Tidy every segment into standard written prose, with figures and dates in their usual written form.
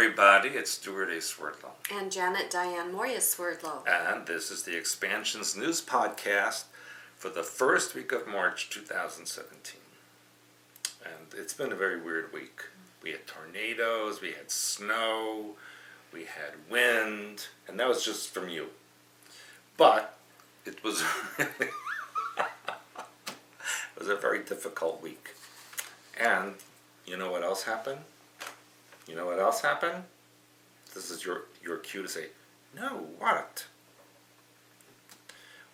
everybody, it's Stewart A. Swerdlow. And Janet Diane Moria Swerdlow. And this is the Expansions News Podcast for the first week of March 2017. And it's been a very weird week. We had tornadoes, we had snow, we had wind, and that was just from you. But it was really it was a very difficult week. And you know what else happened? You know what else happened? This is your cue to say, no, what?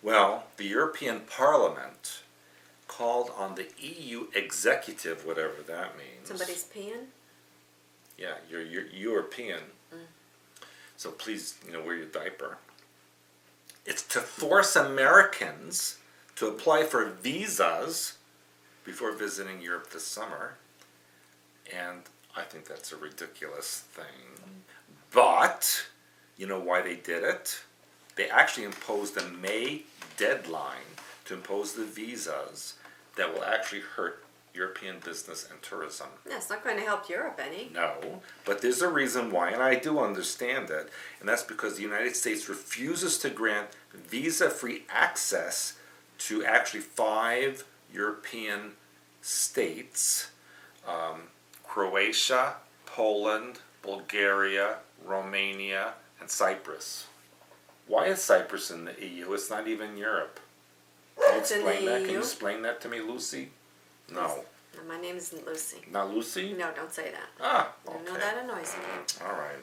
Well, the European Parliament called on the EU executive, whatever that means. Somebody's peeing? Yeah, you're European. So please, wear your diaper. It's to force Americans to apply for visas before visiting Europe this summer. And I think that's a ridiculous thing. But, you know why they did it? They actually imposed a May deadline to impose the visas that will actually hurt European business and tourism. Yeah, it's not going to help Europe any. No, but there's a reason why, and I do understand it, and that's because the United States refuses to grant visa-free access to actually 5 European states, Croatia, Poland, Bulgaria, Romania, and Cyprus. Why is Cyprus in the EU? It's not even Europe. Can you explain that? Can you explain that to me, Lucy? No. No, my name isn't Lucy. Not Lucy? No, don't say that. Ah, okay. I know that annoys me. All right.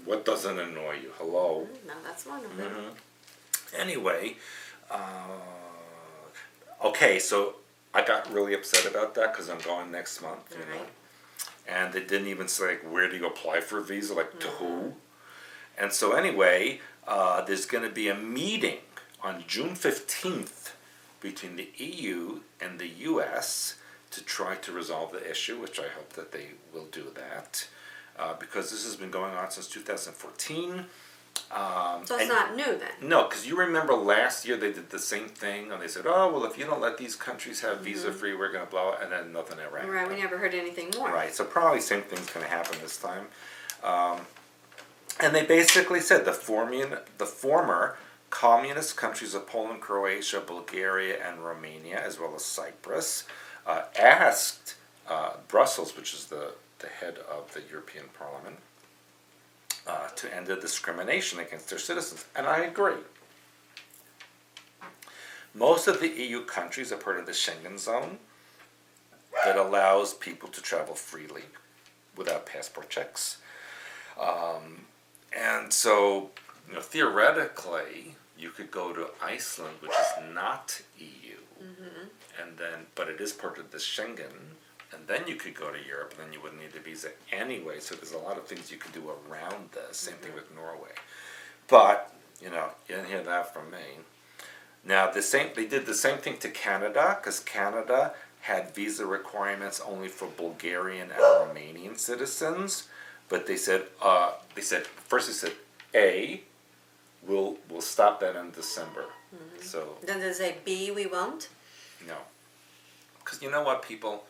What doesn't annoy you? Hello? No, that's one of them. Mm-hmm. Anyway, okay, so I got really upset about that because I'm going next month, you know. And they didn't even say, like, where do you apply for a visa? Like, to who? And so anyway, there's going to be a meeting on June 15th between the EU and the US to try to resolve the issue, which I hope that they will do that, because this has been going on since 2014. So it's not new then? No, because you remember last year they did the same thing, and they said, oh, well, if you don't let these countries have visa-free, we're going to blow it, and then nothing ever happened. Right, we never heard anything more. Right, so probably same thing's going to happen this time. And they basically said the former communist countries of Poland, Croatia, Bulgaria, and Romania, as well as Cyprus, asked Brussels, which is the head of the European Parliament, to end the discrimination against their citizens. And I agree. Most of the EU countries are part of the Schengen zone that allows people to travel freely without passport checks. And so, theoretically, you could go to Iceland, which is not EU, and then, but it is part of the Schengen, and then you could go to Europe, and then you wouldn't need a visa anyway. So there's a lot of things you could do around this. Same thing with Norway. But you didn't hear that from me. Now they did the same thing to Canada, because Canada had visa requirements only for Bulgarian and Romanian citizens. But they said first we'll stop that in December. So then they say B, we won't? No, because you know what, people.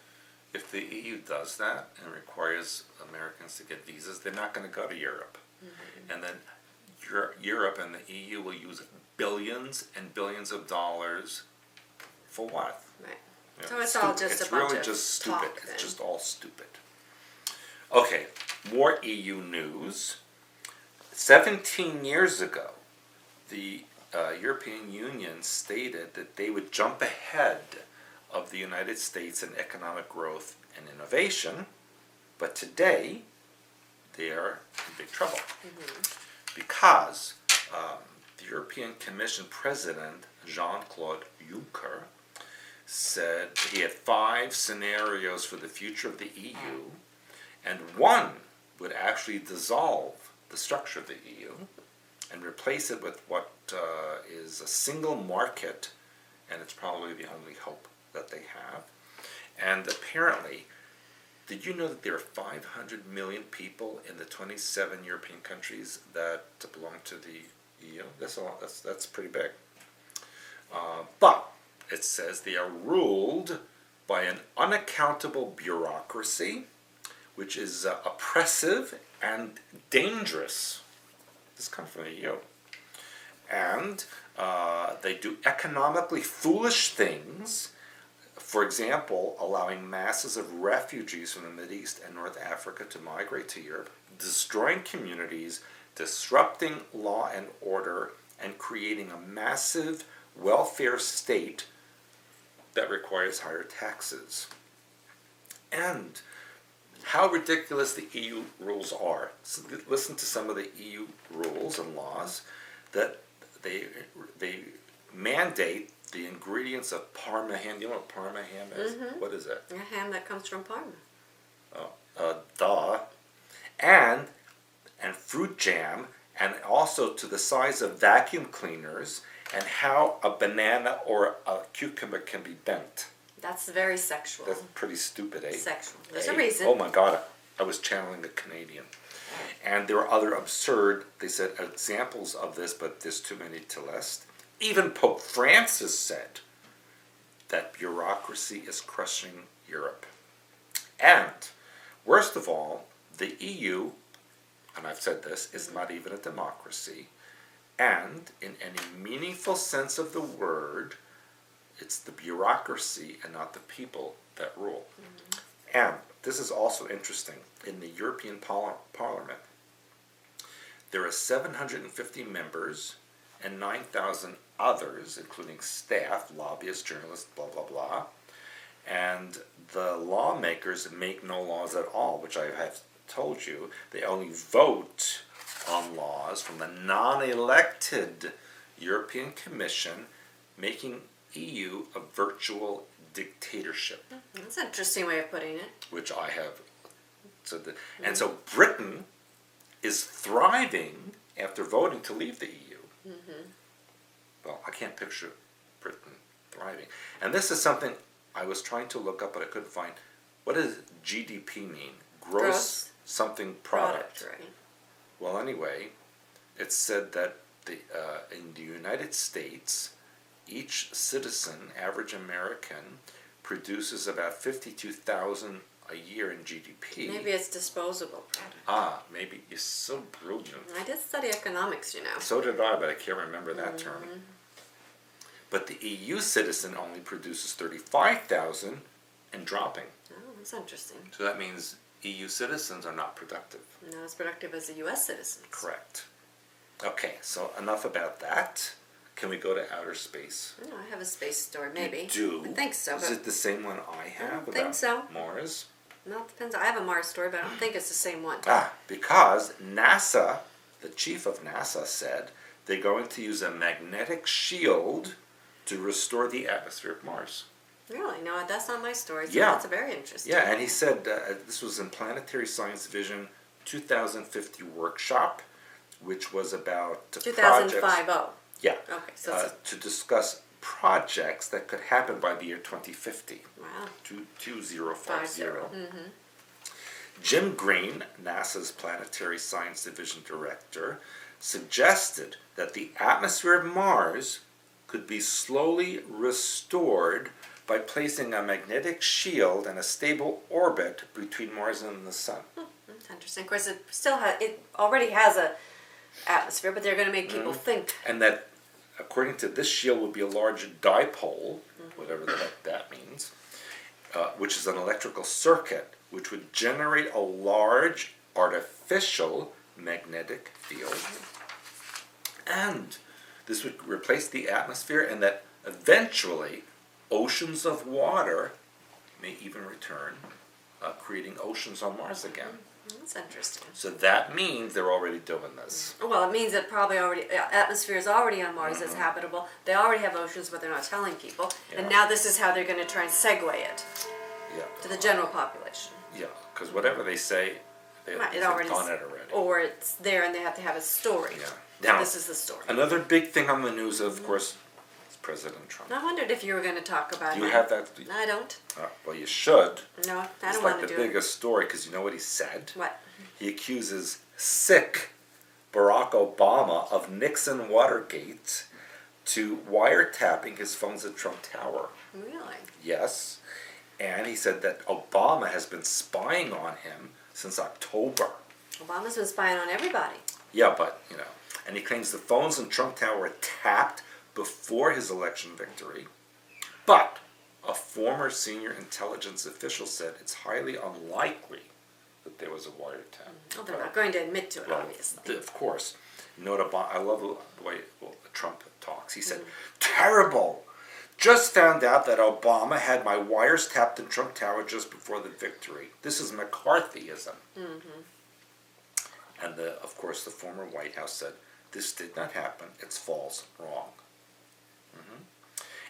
If the EU does that and requires Americans to get visas, they're not going to go to Europe. And then Europe and the EU will use billions and billions of dollars for what? Right. So it's all just a bunch really of just stupid. talk, It's just all stupid. Okay, more EU news. 17 years ago, the European Union stated that they would jump ahead of the United States in economic growth and innovation, but today they are in big trouble because the European Commission President Jean-Claude Juncker said he had 5 scenarios for the future of the EU, and one would actually dissolve the structure of the EU and replace it with what is a single market, and it's probably the only hope that they have. And apparently, did you know that there are 500 million people in the 27 European countries that belong to the EU? That's a lot. That's pretty big. But it says they are ruled by an unaccountable bureaucracy which is oppressive and dangerous. This comes from the EU. And they do economically foolish things. For example, allowing masses of refugees from the Mideast and North Africa to migrate to Europe, destroying communities, disrupting law and order, and creating a massive welfare state that requires higher taxes. And how ridiculous the EU rules are. So listen to some of the EU rules and laws that they mandate the ingredients of Parma ham. You know what Parma ham is? Mm-hmm. What is it? A ham that comes from Parma. Duh. And fruit jam, and also to the size of vacuum cleaners, and how a banana or a cucumber can be bent. That's very sexual. That's pretty stupid, eh? Sexual. There's Eh? a reason. Oh my God, I was channeling a Canadian. And there are other absurd, they said, examples of this, but there's too many to list. Even Pope Francis said that bureaucracy is crushing Europe. And, worst of all, the EU, and I've said this, is not even a democracy. And, in any meaningful sense of the word, it's the bureaucracy and not the people that rule. Mm-hmm. And this is also interesting. In the European Parliament, there are 750 members and 9,000 others, including staff, lobbyists, journalists, blah, blah, blah. And the lawmakers make no laws at all, which I have told you. They only vote on laws from the non-elected European Commission, making EU a virtual dictatorship. That's an interesting way of putting it. Which I have said that. And so Britain is thriving after voting to leave the EU. Mm-hmm. Well, I can't picture Britain thriving. And this is something I was trying to look up, but I couldn't find. What does GDP mean? Gross something product. Right. Well, anyway, it said that in the United States, each citizen, average American, produces about 52,000 a year in GDP. Maybe it's disposable product. Maybe. You're so brilliant. I did study economics, you know. So did I, but I can't remember that term. But the EU citizen only produces 35,000 and dropping. Oh, that's interesting. So that means EU citizens are not productive. Not as productive as the U.S. citizens. Correct. Okay, so enough about that. Can we go to outer space? No, I have a space story, maybe. You do? I think so. Is it the same one I have? I don't about think so. Mars? No, it depends. I have a Mars story, but I don't think it's the same one. Because NASA, the chief of NASA, said they're going to use a magnetic shield to restore the atmosphere of Mars. Really? No, that's not my story. So Yeah. That's a very interesting. Yeah, and he said this was in Planetary Science Vision 2050 workshop, which was about 2050. Yeah. Okay, so to discuss projects that could happen by the year 2050. wow. 2050. Mm-hmm. Jim Green, NASA's Planetary Science Division director, suggested that the atmosphere of Mars could be slowly restored by placing a magnetic shield and a stable orbit between Mars and the Sun. That's interesting. Of course, it already has a atmosphere, but they're going to make people think. And that, according to this shield, would be a large dipole, whatever the heck that means, which is an electrical circuit, which would generate a large artificial magnetic field. And this would replace the atmosphere, and that eventually oceans of water may even return, creating oceans on Mars again. That's interesting. So that means they're already doing this. Well, it means that probably atmosphere is already on Mars that's habitable. They already have oceans, but they're not telling people. Yeah. And now this is how they're going to try and segue it Yeah. to the general population. Yeah, because whatever they say, they've Right, done it already. Or it's there and they have to have a story. Yeah. So Now, this is the story. another big thing on the news, of course, is President Trump. I wondered if you were going to talk about Do you him. have that? I don't. Well, you should. No, I It's don't like want the to do it. biggest story, because you know what he said? What? He accuses sick Barack Obama of Nixon Watergate to wiretapping his phones at Trump Tower. Really? Yes. And he said that Obama has been spying on him since October. Obama's been spying on everybody. Yeah, but, and he claims the phones in Trump Tower were tapped before his election victory. But a former senior intelligence official said it's highly unlikely that there was a wiretap. Well, they're not going to admit to it, obviously. Of course. I love the way Trump talks. He said, terrible! Just found out that Obama had my wires tapped in Trump Tower just before the victory. This is McCarthyism. Mm-hmm. And of course, the former White House said, this did not happen. It's false, wrong.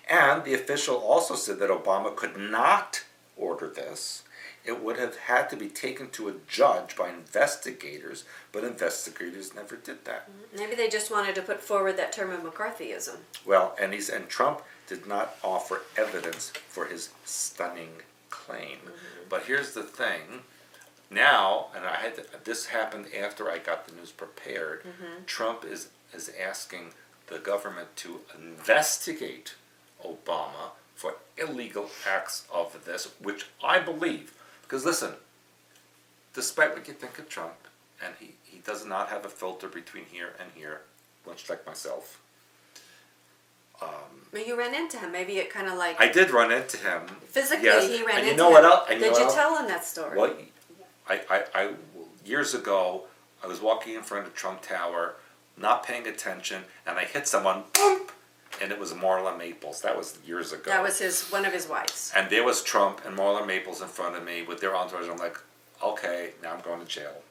And the official also said that Obama could not order this. It would have had to be taken to a judge by investigators, but investigators never did that. Maybe they just wanted to put forward that term of McCarthyism. Well, and Trump did not offer evidence for his stunning claim. But here's the thing. Now, and this happened after I got the news prepared, Trump is asking the government to investigate Obama for illegal acts of this, which I believe, because listen, despite what you think of Trump, and he does not have a filter between here and here, much like myself. But you ran into him. Maybe it kind of like... I did run into him. Physically, yes. he ran and into you know him. What else? Did you tell him that story? Well, I years ago, I was walking in front of Trump Tower, not paying attention, and I hit someone, boom, and it was Marla Maples. That was years ago. That was one of his wives. And there was Trump and Marla Maples in front of me with their entourage. I'm like, okay, now I'm going to jail.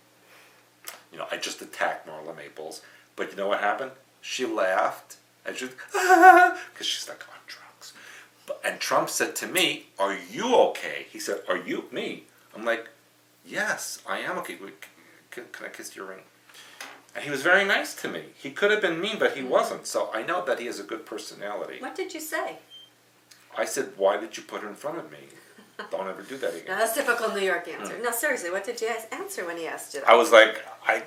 I just attacked Marla Maples. But you know what happened? She laughed, and she because she's like on drugs. And Trump said to me, are you okay? He said, are you, me? I'm like, yes, I am okay. Can I kiss your ring? And he was very nice to me. He could have been mean, but he wasn't. So I know that he has a good personality. What did you say? I said, why did you put her in front of me? Don't ever do that again. No, that's typical New York answer. No, seriously, what did you answer when he asked you that? I was like, I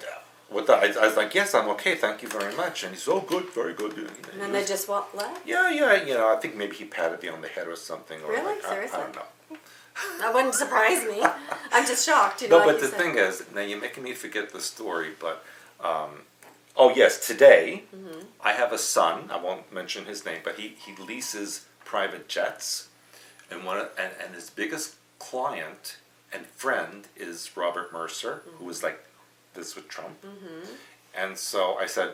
was like, yes, I'm okay, thank you very much. And he's, oh, good, very good. And then they just left? Yeah, I think maybe he patted me on the head or something. Or really? Like, Seriously? I don't know. That wouldn't surprise me. I'm just shocked. No, but the thing is, now you're making me forget the story, but, oh yes, today, I have a son, I won't mention his name, but he leases private jets, and and his biggest client and friend is Robert Mercer, who was like this with Trump. And so I said,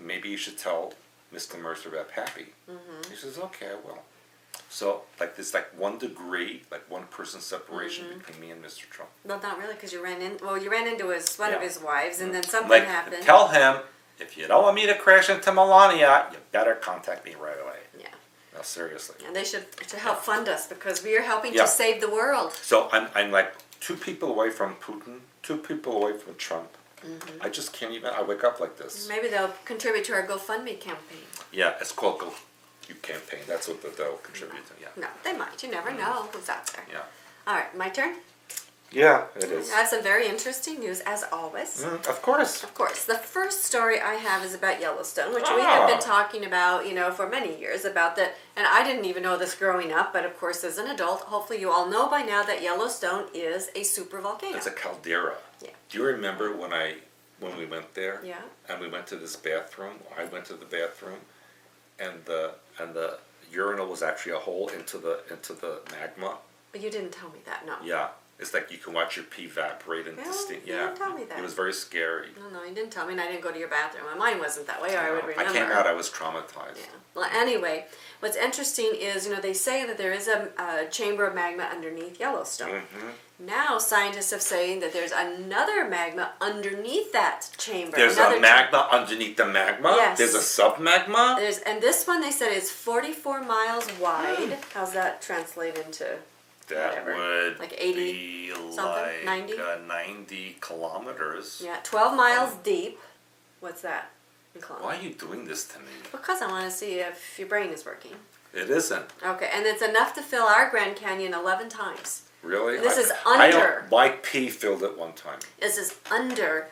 maybe you should tell Mr. Mercer about Pappy. He says, okay, I will. So, there's 1 degree, 1 person separation between me and Mr. Trump. Well, not really, because you ran into one of his wives, and then something happened. Tell him, if you don't want me to crash into Melania, you better contact me right away. Yeah. No, seriously. And they should help fund us, because we are helping to save the world. So, I'm like 2 people away from Putin, 2 people away from Trump. I just can't even, I wake up like this. Maybe they'll contribute to our GoFundMe campaign. Yeah, it's called You campaign. That's what they'll contribute to. Yeah. No, they might. You never know who's out there. Yeah. All right, my turn. Yeah, it is. I have some very interesting news, as always. Of course. Of course. The first story I have is about Yellowstone, which we have been talking about, for many years about that. And I didn't even know this growing up, but of course, as an adult, hopefully you all know by now that Yellowstone is a supervolcano. It's a caldera. Yeah. Do you remember when we went there? Yeah. And we went to this bathroom. I went to the bathroom, and the urinal was actually a hole into the magma. But you didn't tell me that, no. Yeah. It's like you can watch your pee evaporate into steam. You didn't tell me that. It was very scary. No, you didn't tell me, and I didn't go to your bathroom. Mine wasn't that way, or I would remember. I came out, I was traumatized. Yeah. Well, anyway, what's interesting is, they say that there is a chamber of magma underneath Yellowstone. Now, scientists have saying that there's another magma underneath that chamber. There's a magma underneath the magma? Yes. There's a submagma? And this one, they said, is 44 miles wide. How's that translate into... That would like 80 be something? 90? 90 kilometers. Yeah, 12 miles deep. What's that in kilometers? Why are you doing this to me? Because I want to see if your brain is working. It isn't. Okay, and it's enough to fill our Grand Canyon 11 times. Really? This is under. My pee filled it one time. This is under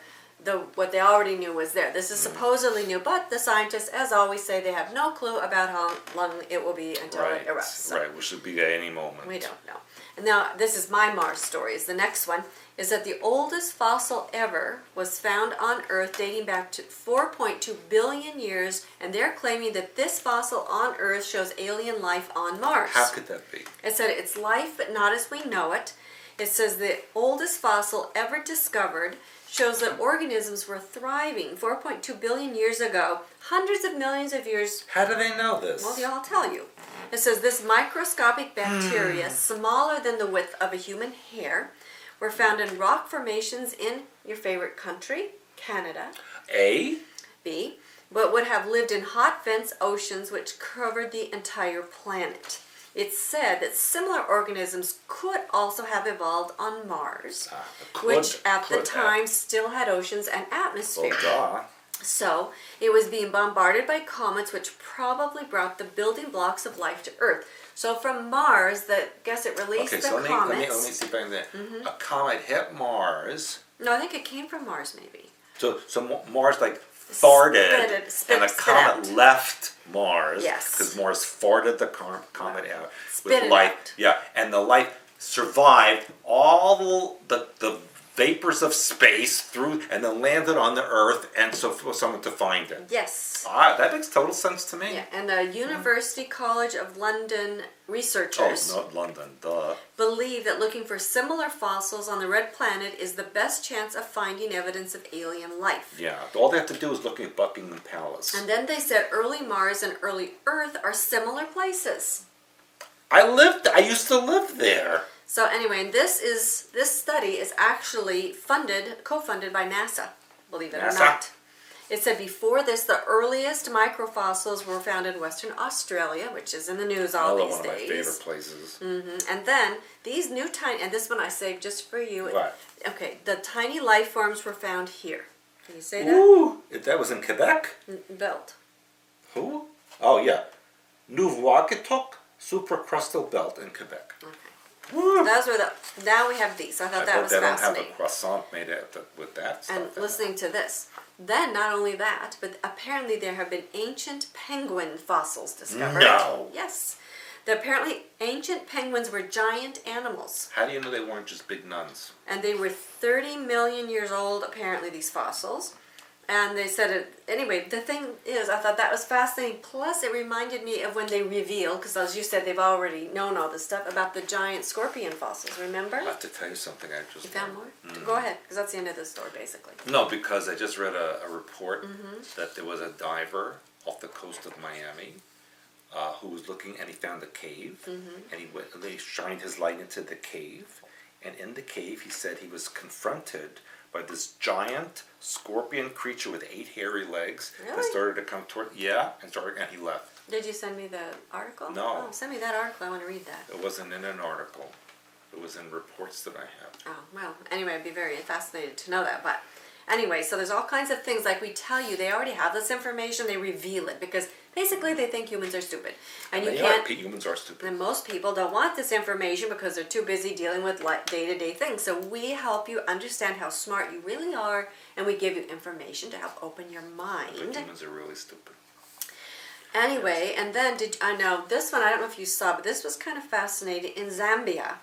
what they already knew was there. This is supposedly new, but the scientists, as always, say they have no clue about how long it will be until it erupts. So. Right, which should be at any moment. We don't know. And now, this is my Mars story, is the next one, is that the oldest fossil ever was found on Earth dating back to 4.2 billion years, and they're claiming that this fossil on Earth shows alien life on Mars. How could that be? It said it's life, but not as we know it. It says the oldest fossil ever discovered shows that organisms were thriving 4.2 billion years ago, hundreds of millions of years. How do they know this? Well, I'll tell you. It says this microscopic bacteria, smaller than the width of a human hair, were found in rock formations in your favorite country, Canada. A? B. But would have lived in hot vents oceans which covered the entire planet. It's said that similar organisms could also have evolved on Mars, which at the time still had oceans and atmosphere. Well, duh. So it was being bombarded by comets, which probably brought the building blocks of life to Earth. So from Mars, guess it released the comets. Let me see if I can. A comet hit Mars. No, I think it came from Mars, maybe. So Mars like farted, spit and the comet out. left Mars. Yes. Because Mars farted the comet out Spit with it light. out. Yeah, and the light survived all the vapors of space through, and then landed on the Earth, and so for someone to find it. Yes. That makes total sense to me. Yeah, and the University College of London researchers Oh, not London, duh. believe that looking for similar fossils on the red planet is the best chance of finding evidence of alien life. Yeah, all they have to do is look at Buckingham Palace. And then they said early Mars and early Earth are similar places. I used to live there. So anyway, and this study is actually co-funded by NASA, believe it or NASA? not. It said before this, the earliest microfossils were found in Western Australia, which is in the news all these One of my days. favorite places. And then these new tiny, and this one I saved just for you. What? Okay, the tiny life forms were found here. Can you say that? Ooh, that was in Quebec? Belt. Who? Oh, yeah. Nouveau-Gatok supracrustal belt in Quebec. Okay. Woo. Those were now we have these. I thought that was they don't fascinating. have a croissant made out with that stuff. And listening to this. Then, not only that, but apparently there have been ancient penguin fossils discovered. No. Yes. Apparently, ancient penguins were giant animals. How do you know they weren't just big nuns? And they were 30 million years old, apparently, these fossils. And they said it, anyway, the thing is, I thought that was fascinating. Plus, it reminded me of when they revealed, because as you said, they've already known all this stuff, about the giant scorpion fossils, remember? I have to tell you something I just You found more? Mm. Go ahead, because that's the end of the story, basically. No, because I just read a report that there was a diver off the coast of Miami who was looking, and he found a cave, and they shined his light into the cave, and in the cave he said he was confronted by this giant scorpion creature with 8 hairy legs that Really? started to come toward, and he left. Did you send me the article? No. Oh, send me that article. I want to read that. It wasn't in an article. It was in reports that I have. Oh, well, anyway, I'd be very fascinated to know that. But anyway, so there's all kinds of things. Like we tell you, they already have this information. They reveal it because basically they think humans are stupid. And you can't... Humans are stupid. And most people don't want this information because they're too busy dealing with day-to-day things. So we help you understand how smart you really are, and we give you information to help open your mind. But humans are really stupid. Anyway, and then I know this one, I don't know if you saw, but this was kind of fascinating. In Zambia,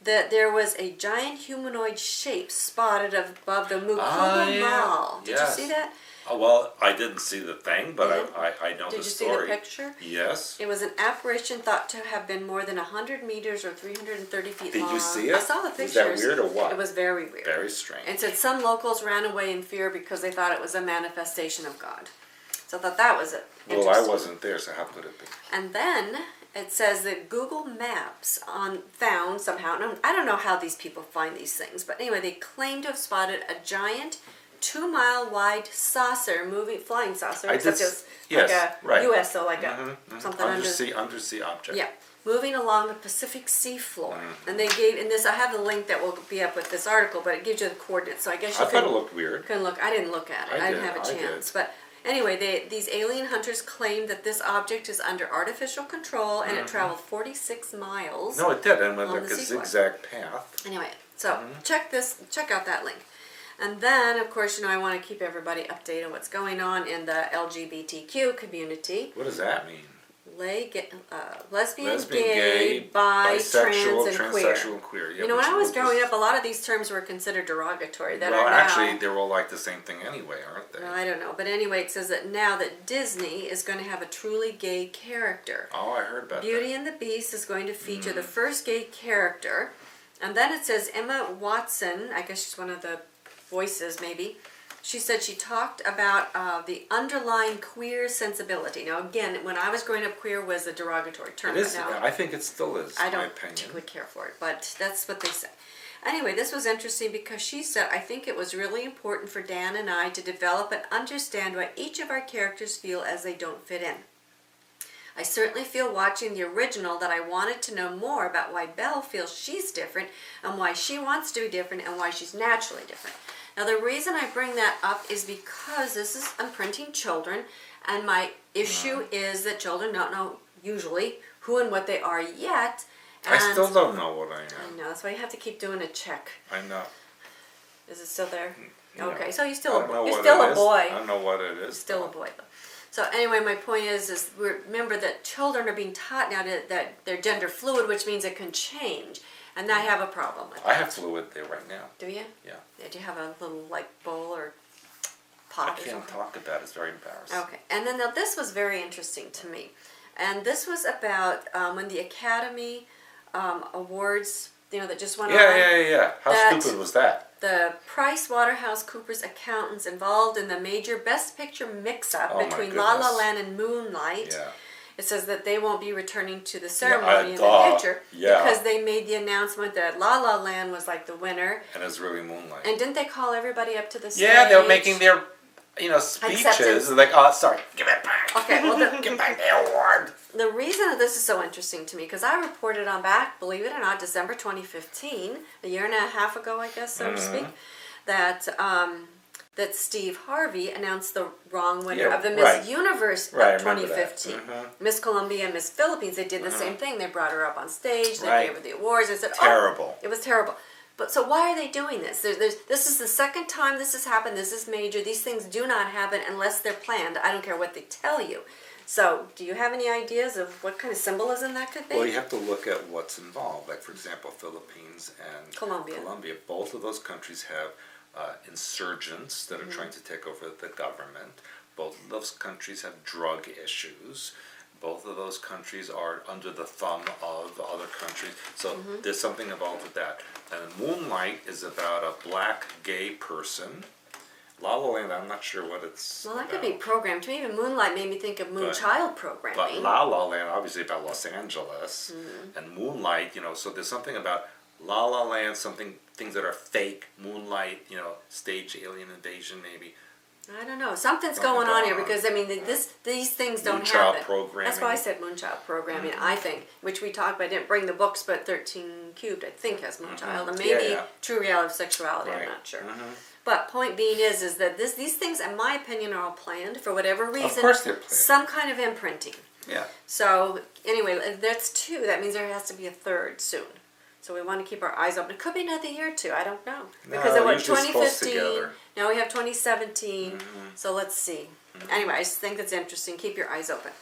that there was a giant humanoid shape spotted above the Mukuma Mall. Did you see that? Oh, well, I didn't see the thing, but I know Did the you story. see the picture? Yes. It was an apparition thought to have been more than 100 meters or 330 feet long. Did you see it? I saw the pictures. Was that weird or what? It was very weird. Very strange. And said some locals ran away in fear because they thought it was a manifestation of God. So I thought that was it. Well, I wasn't there, so how could it be? And then it says that Google Maps found somehow, and I don't know how these people find these things, but anyway, they claim to have spotted a giant 2-mile wide saucer, flying saucer, such as like a USO, like a something undersea object. Yeah, moving along the Pacific seafloor. And they gave in this. I have the link that will be up with this article, but it gives you the coordinates. So I guess you I thought it looked weird. Couldn't look. I didn't look at it. I didn't have a chance. But anyway, these alien hunters claim that this object is under artificial control, and it traveled 46 miles. No, it did, and went on like the a seafloor. zigzag path. Anyway, so check out that link. And then, of course, I want to keep everybody updated on what's going on in the LGBTQ community. What does that mean? lesbian, gay, bi, bisexual, trans, and queer. transsexual, and queer. Yeah, You know, when I was growing just- up, a lot of these terms were considered derogatory. That well, are now, actually, they're all like the same thing anyway, aren't they? well, I don't know. But anyway, it says that now that Disney is going to have a truly gay character. Oh, I heard about Beauty that. and the Beast is going to feature the first gay character. And then it says Emma Watson, I guess she's one of the voices maybe. She said she talked about the underlying queer sensibility. Now again, when I was growing up, queer was a derogatory term. It is. Now, I think it still is. I in my don't opinion. particularly care for it, but that's what they said. Anyway, this was interesting because she said, I think it was really important for Dan and I to develop and understand why each of our characters feel as they don't fit in. I certainly feel watching the original that I wanted to know more about why Belle feels she's different and why she wants to be different and why she's naturally different. Now the reason I bring that up is because I'm printing children, and my issue is that children don't know usually who and what they are yet. And I still don't know what I I am. know, that's why you have to keep doing a check. I know. Is it still there? No. Okay, so you're I still don't know you're what still it a is. boy. I don't know what it is. Still a boy though. So anyway, my point is remember that children are being taught now that they're gender fluid, which means it can change, and I have a problem with I that. have fluid there right now. Do you? Yeah. Do you have a little like bowl or pot I or can't something? talk about it. It's very embarrassing. Okay, and then now this was very interesting to me, and this was about when the Academy Awards, that just went on. Yeah. How That- stupid was that? The PricewaterhouseCoopers accountants involved in the major Best Picture mix-up Oh, my between La La goodness. Land and Moonlight. Yeah. It says that they won't be returning to the ceremony in the duh. future Yeah. because they made the announcement that La La Land was like the winner. And it's really Moonlight. And didn't they call everybody up to the stage? Yeah, they were making their, speeches. Acceptance. Like, oh, sorry, give it back. Okay, well, give back the award. the reason that this is so interesting to me, because I reported on back, believe it or not, December 2015, a year and a half ago, I guess, so to speak, that that Steve Harvey announced the wrong winner of the Miss right. Universe Right, I of remember that. 2015. Miss Columbia and Miss Philippines, they did the same thing. They brought her up on stage, they Right. gave her the awards, they said, Terrible. oh, it was terrible. But so why are they doing this? This is the second time this has happened. This is major. These things do not happen unless they're planned. I don't care what they tell you. So, do you have any ideas of what kind of symbolism that could be? Well, you have to look at what's involved. Like, for example, Philippines and Colombia. Both of those countries have insurgents that are trying to take over the government. Both of those countries have drug issues. Both of those countries are under the thumb of other countries. So there's something involved with that. And Moonlight is about a black gay person. La La Land, I'm not sure what it's Well, that about. could be programmed. To me, even Moonlight made me think of Moonchild programming. But La La Land, obviously about Los Angeles, and Moonlight, so there's something about La La Land, things that are fake, Moonlight, stage alien invasion maybe. I don't know. Something's Something going on here going on. because, these things don't Moonchild happen. programming. That's why I said Moonchild programming, I think, which we talked about. I didn't bring the books, but 13 Cubed, I think, has Moonchild. And maybe Yeah. True Reality of Sexuality, I'm Right. not sure. But point being is that these things, in my opinion, are all planned for whatever reason. Of course they're planned. Some kind of imprinting. Yeah. So, anyway, that's two. That means there has to be a third soon. So we want to keep our eyes open. It could be another year or two. I don't know. Because No, of what, usually it's close 2015. together. Now we have 2017. So let's see. Anyway, I just think that's interesting. Keep your eyes open.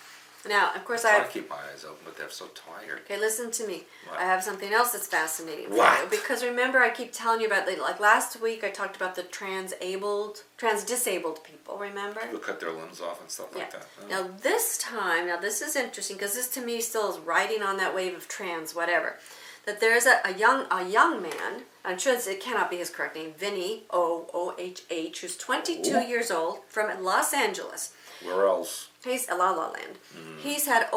Now, of course, I keep my eyes open, but they're so tired. Okay, listen to me. What? I have something else that's fascinating for What? you. Because remember, I keep telling you about, like last week, I talked about the trans-disabled people, remember? People cut their limbs off and stuff like that. Oh. Now this time, this is interesting because this to me still is riding on that wave of trans whatever. That there's a young man, I'm sure it cannot be his correct name, Vinny, O-O-H-H, who's 22 years old from Los Angeles. Where else? He's La La Land. He's had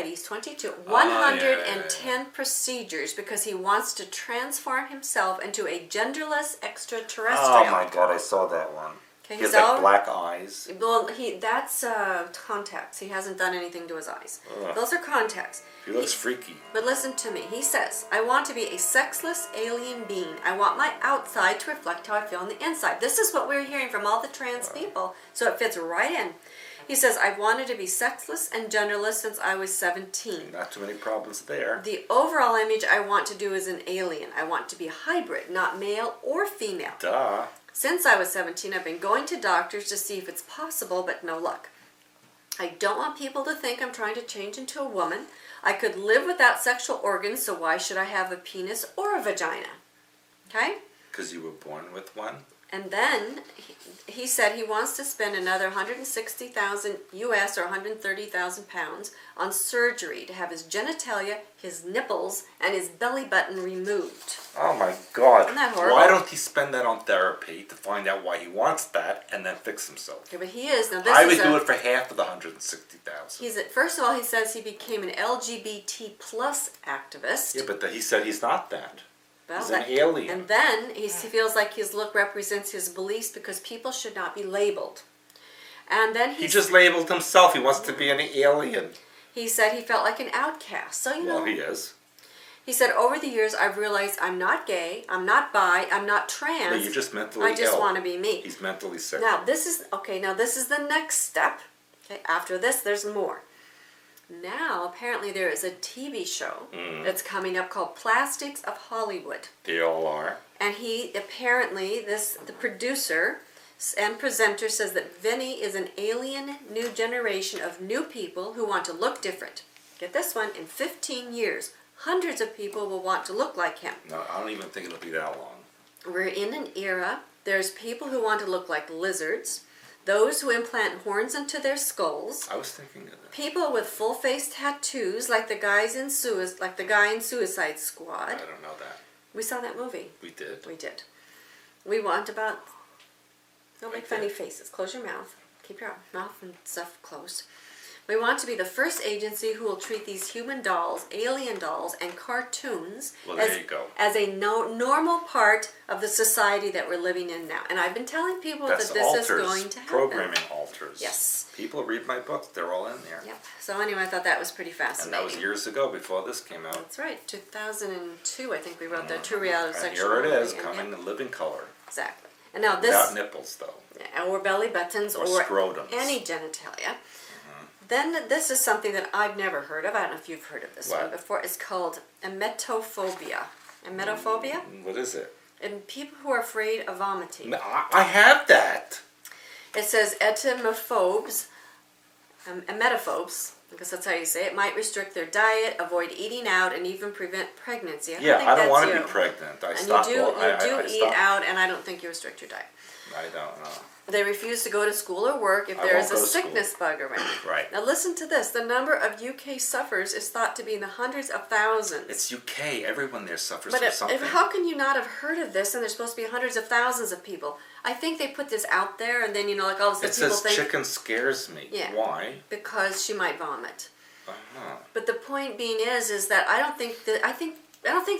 he's 22, yeah. 110 procedures because he wants to transform himself into a genderless extraterrestrial. Oh my god, I saw that one. Okay, He has he's all- like black eyes. Well, that's contacts. He hasn't done anything to his eyes. Ugh. Those are contacts. He looks freaky. But listen to me. He says, I want to be a sexless alien being. I want my outside to reflect how I feel on the inside. This is what we're hearing from all the trans people, so it fits right in. He says, I've wanted to be sexless and genderless since I was 17. Not too many problems there. The overall image I want to do is an alien. I want to be hybrid, not male or female. Duh. Since I was 17, I've been going to doctors to see if it's possible, but no luck. I don't want people to think I'm trying to change into a woman. I could live without sexual organs, so why should I have a penis or a vagina? Okay? Because you were born with one? And then he said he wants to spend another $160,000 US or 130,000 pounds on surgery to have his genitalia, his nipples, and his belly button removed. Oh my God. Isn't that horrible? Why don't he spend that on therapy to find out why he wants that and then fix himself? Okay, but he is. Now this I is would do it for half of the 160,000. First of all, he says he became an LGBT plus activist. Yeah, but he said he's not that. Well, he's an alien. And then he feels like his look represents his beliefs because people should not be labeled. And then he just labeled himself. He wants to be an alien. He said he felt like an outcast. So, Well, he is. He said, over the years, I've realized I'm not gay, I'm not bi, I'm not trans. But you're just mentally ill. I just want to be me. He's mentally sick. Now, this is the next step. Okay, after this, there's more. Now, apparently, there is a TV show that's coming up called Plastics of Hollywood. They all are. And the producer and presenter says that Vinny is an alien new generation of new people who want to look different. Get this one, in 15 years, hundreds of people will want to look like him. No, I don't even think it'll be that long. We're in an era, there's people who want to look like lizards, those who implant horns into their skulls. I was thinking of that. People with full face tattoos, like the guy in Suicide Squad. I don't know that. We saw that movie. We did. We did. We want about. Don't make Okay. funny faces. Close your mouth. Keep your mouth and stuff closed. We want to be the first agency who will treat these human dolls, alien dolls, and cartoons There you go. as a normal part of the society that we're living in now. And I've been telling people That's that this alters, is going to happen. programming alters. Yes. People read my books. They're all in there. Yep. So anyway, I thought that was pretty And fascinating. that was years ago before this came out. That's right. 2002, I think we wrote the True Reality And Sexual here it is, Movie, coming in living color. Exactly. And now Without nipples, though. or belly buttons, Or or scrotums. any genitalia. Then this is something that I've never heard of. I don't know if you've heard of this one before. It's called emetophobia. Emetophobia? What is it? And people who are afraid of vomiting. I have that. It says etemophobes, emetophobes, because that's how you say it, might restrict their diet, avoid eating out, and even prevent pregnancy. I don't want to be pregnant. I And stopped. you do I eat stopped. out, and I don't think you restrict your diet. I don't know. They refuse to go to school or work if I there won't is a go to school. sickness bug around. Right. Now listen to this. The number of UK sufferers is thought to be in the hundreds of thousands. It's UK. Everyone there suffers But from something. how can you not have heard of this? And there's supposed to be hundreds of thousands of people. I think they put this out there, and then like all of a sudden It people says think chicken scares me. Yeah. Why? because she might vomit. Uh-huh. But the point being is that I don't think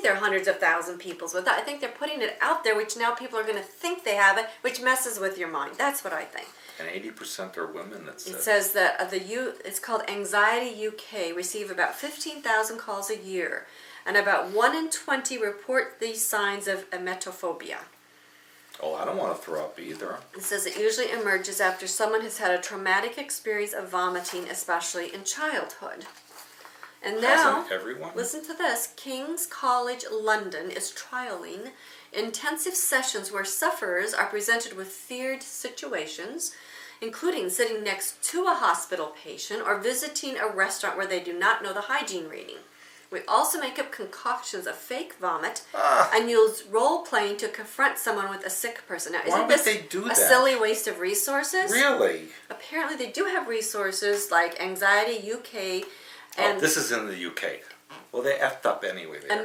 there are hundreds of thousands of people with that. I think they're putting it out there, which now people are going to think they have it, which messes with your mind. That's what I think. And 80% are women. That It says that it's called Anxiety UK receive about 15,000 calls a year, and about 1 in 20 report these signs of emetophobia. Oh, I don't want to throw up either. It says it usually emerges after someone has had a traumatic experience of vomiting, especially in childhood. And now, Hasn't everyone? listen to this. King's College London is trialing intensive sessions where sufferers are presented with feared situations, including sitting next to a hospital patient or visiting a restaurant where they do not know the hygiene rating. We also make up concoctions of fake vomit and use role-playing to confront someone with a sick person. Now, Why isn't would this they do a that? silly waste of resources? Really? Apparently they do have resources like Anxiety UK and this is in the UK. Well, they effed up anyway there.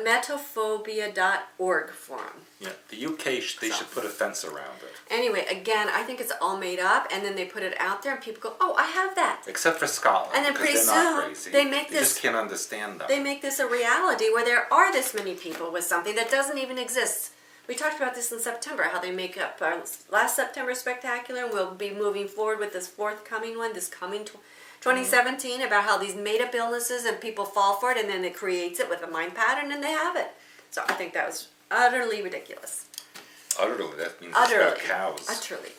emetophobia.org forum. Yeah, the UK, they should put a fence around it. Anyway, again, I think it's all made up, and then they put it out there, and people go, "Oh, I have that." Except for Scotland, And then because pretty they're not soon, crazy. they make You this- just can't understand them. They make this a reality where there are this many people with something that doesn't even exist. We talked about this in September, how they make up our last September Spectacular, and we'll be moving forward with this forthcoming one, this coming 2017, about how these made-up illnesses and people fall for it, and then it creates it with a mind pattern, and they have it. So I think that was utterly ridiculous. Utterly, that means Utterly. it's about cows. Utterly.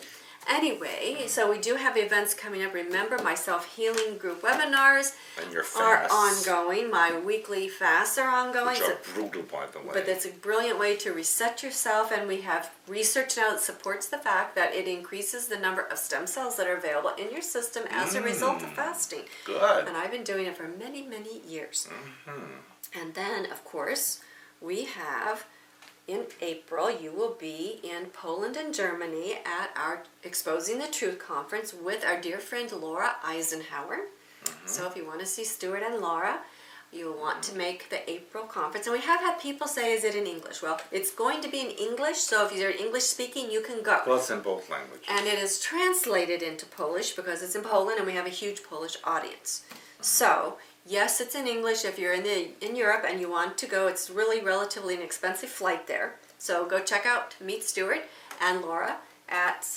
Anyway, so we do have events coming up. Remember, my self-healing group webinars And your are fasts, ongoing. My weekly fasts are ongoing. which are brutal, by the way. But it's a brilliant way to reset yourself, and we have research now that supports the fact that it increases the number of stem cells that are available in your system as a result of fasting. Good. And I've been doing it for many, many years. And then, of course, we have in April, you will be in Poland and Germany at our Exposing the Truth conference with our dear friend Laura Eisenhower. So if you want to see Stewart and Laura, you'll want to make the April conference. And we have had people say, is it in English? Well, it's going to be in English, so if you're English speaking, you can go. Well, it's in both languages. And it is translated into Polish because it's in Poland and we have a huge Polish audience. So, yes, it's in English. If you're in Europe and you want to go, it's really relatively an expensive flight there. So go check out Meet Stewart and Laura at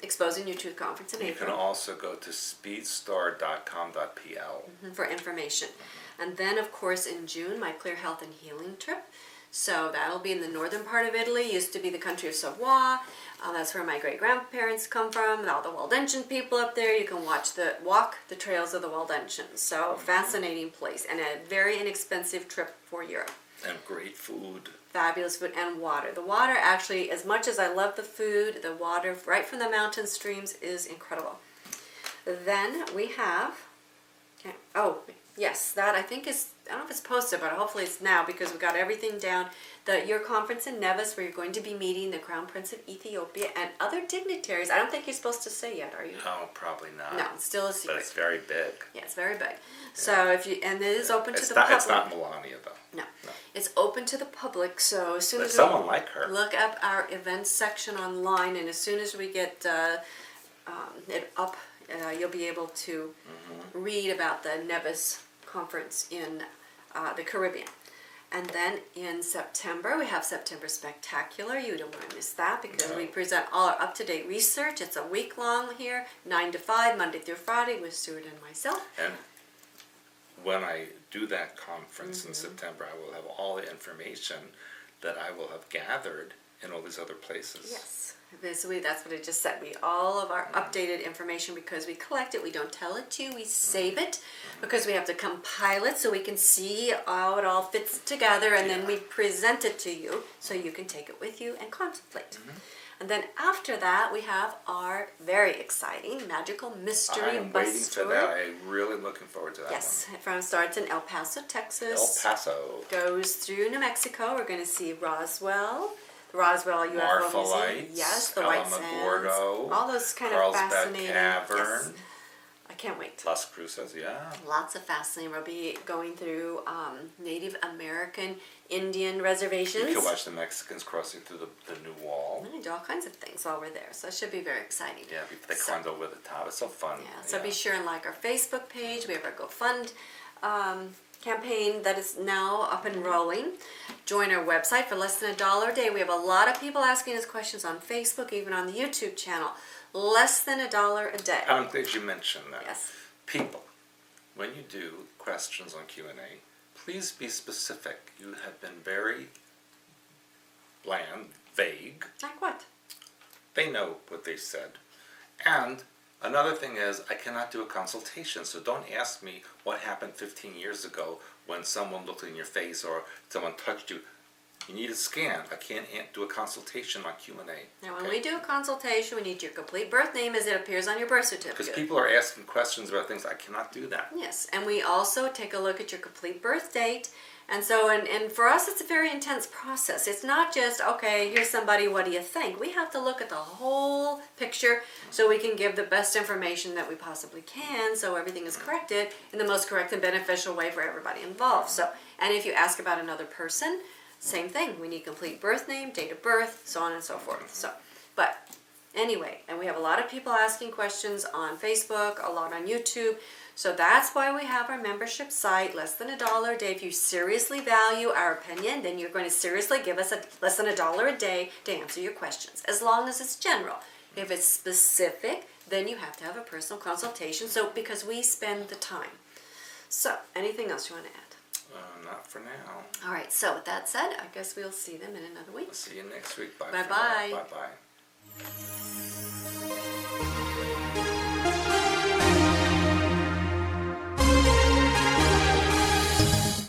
Exposing Your Truth Conference in You April. can also go to speedstar.com.pl For information. And then, of course, in June, my Clear Health and Healing trip. So that'll be in the northern part of Italy. Used to be the country of Savoie. That's where my great-grandparents come from. All the Waldensian people up there. You can walk the trails of the Waldensians. So fascinating place. And a very inexpensive trip for Europe. And great food. Fabulous food and water. The water actually, as much as I love the food, the water right from the mountain streams is incredible. Then we have, yes, that I think is, I don't know if it's posted, but hopefully it's now because we got everything down. Your conference in Nevis where you're going to be meeting the Crown Prince of Ethiopia and other dignitaries. I don't think you're supposed to say yet, are you? No, probably not. No, it's still a secret. But it's very big. Yeah, it's very big. So and it is open to the Not, public. it's not Melania, though. No. It's open to the public, so as soon But as someone like her. look up our events section online, and as soon as we get it up, you'll be able to read about the Nevis conference in the Caribbean. And then in September, we have September Spectacular. You don't want to miss that because we present all our up-to-date research. It's a week long here, 9 to 5, Monday through Friday with Stewart and myself. And when I do that conference in September, I will have all the information that I will have gathered in all these other places. Yes, that's what I just said. All of our updated information, because we collect it, we don't tell it to you, we save it, because we have to compile it so we can see how it all fits together, and then we present it to you so you can take it with you and contemplate. And then after that, we have our very exciting Magical Mystery I'm Bus waiting Tour. for that. I'm really looking forward to that Yes, starts in El Paso, Texas. one. El Paso. Goes through New Mexico. We're going to see Roswell, the Roswell UFO Marfa Museum. Lights, Yes, the White Alamogordo, Sands. All those kind Carlsbad of fascinating. Cavern. Yes. I can't wait. Las Cruces, yeah. Lots of fascinating. We'll be going through Native American Indian reservations. You can watch the Mexicans crossing through the new wall. We do all kinds of things while we're there, so it should be very exciting. Yeah, they climbed over the top. It's so fun. Yeah, so be sure and like our Facebook page. We have our GoFund campaign that is now up and rolling. Join our website for less than $1 a day. We have a lot of people asking us questions on Facebook, even on the YouTube channel. Less than $1 a day. I'm glad you mentioned that. Yes. People, when you do questions on Q&A, please be specific. You have been very bland, vague. Like what? They know what they said. And another thing is, I cannot do a consultation, so don't ask me what happened 15 years ago when someone looked in your face or someone touched you. You need a scan. I can't do a consultation on Q&A. Now, when we do a consultation, we need your complete birth name as it appears on your birth Because certificate. people are asking questions about things. I cannot do that. Yes, and we also take a look at your complete birth date. And so, and for us, it's a very intense process. It's not just, okay, here's somebody, what do you think? We have to look at the whole picture so we can give the best information that we possibly can so everything is corrected in the most correct and beneficial way for everybody involved. So, and if you ask about another person, same thing. We need complete birth name, date of birth, so on and so forth. So, but anyway, and we have a lot of people asking questions on Facebook, a lot on YouTube. So that's why we have our membership site, less than $1 a day. If you seriously value our opinion, then you're going to seriously give us less than $1 a day to answer your questions, as long as it's general. If it's specific, then you have to have a personal consultation. So because we spend the time. So anything else you want to add? Not for now. All right, so with that said, I guess we'll see them in another week. See you next week. Bye. Bye-bye. Bye-bye.